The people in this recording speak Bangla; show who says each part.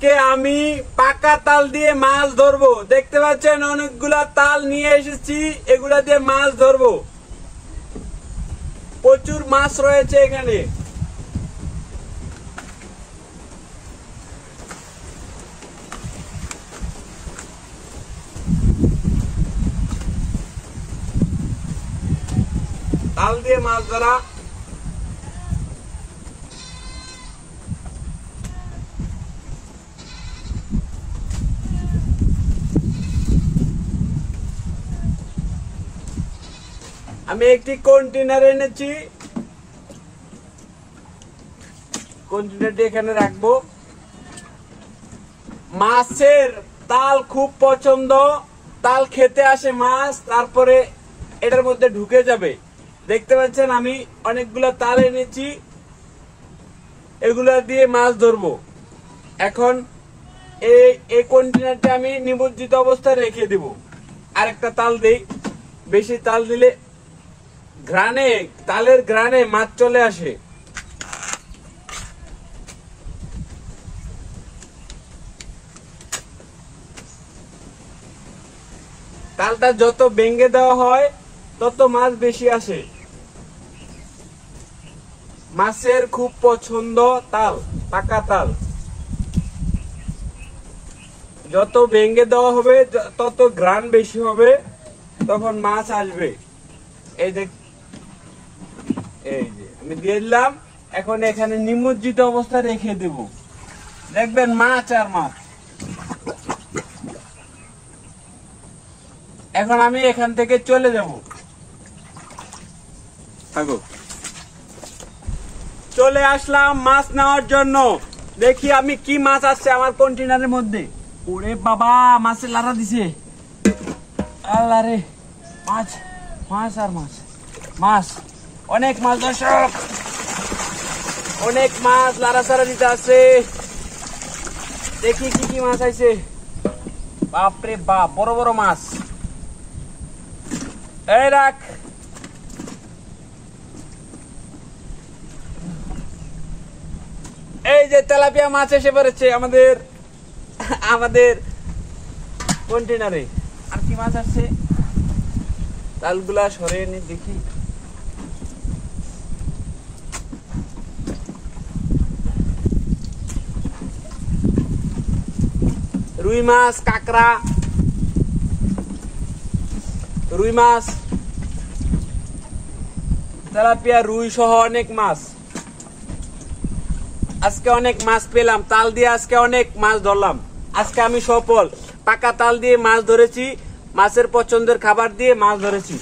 Speaker 1: আজকে আমি পাকা তাল দিয়ে মাছ ধরবো। দেখতে পাচ্ছেন অনেকগুলা তাল নিয়ে এসেছি, এগুলা দিয়ে মাছ ধরবো। প্রচুর মাছ রয়েছে এখানে। তাল দিয়ে মাছ ধরা। আমি একটি কন্টেনার এনেছি, কন্টেনারটি এখানে রাখবো। মাছের তাল খুব পছন্দ, তাল খেতে আসে মাছ, তারপরে এটার মধ্যে ঢুকে যাবে। দেখতে পাচ্ছেন আমি অনেকগুলা তাল এনেছি, এগুলা দিয়ে মাছ ধরবো। এখন এই কন্টেনারটা আমি নিমজ্জিত অবস্থায় রেখে দেব। আরেকটা তাল দেই, বেশি তাল দিলে ঘ্রাণে, তালের ঘ্রাণে মাছ চলে আসে। তালটা যত ভেঙে দেওয়া হয় তত মাছ বেশি আসে। মাছের খুব পছন্দ তাল, পাকা তাল। যত ভেঙে দেওয়া হবে তত ঘ্রাণ বেশি হবে, তখন মাছ আসবে। এই যে আমি দিয়ে দিলাম। এখন এখানে নিমজ্জিত অবস্থায় রেখে দেব। দেখবেন মাছ আর মাছ। এখন আমি এখান থেকে চলে যাব। চলে আসলাম মাছ নেওয়ার জন্য। দেখি আমি কি মাছ আসছে আমার কন্টেনারের মধ্যে। ওরে বাবা, মাছের লারা দিছে। আল্লাহ রে, মাছ মাছ আর মাছ, মাছ অনেক মাছ, দর্শক অনেক মাছ লারা সারা দিতে আছে। দেখি কি কি মাছ আইছে। বাপরে বাপ, বড় বড় মাছ। এই রাখ। এই যে তেলাপিয়া মাছ এসে পড়েছে আমাদের কন্টেনারে। আর কি মাছ আসছে? তালগুলা সরিয়ে নি দেখি। রুই মাছ, কাঁকড়া, রুই মাছ, তেলাপিয়া, রুই সহ অনেক মাছ। আজকে অনেক মাছ পেলাম, তাল দিয়ে আজকে অনেক মাছ ধরলাম। আজকে আমি সফল, পাকা তাল দিয়ে মাছ ধরেছি, মাছের পছন্দের খাবার দিয়ে মাছ ধরেছি।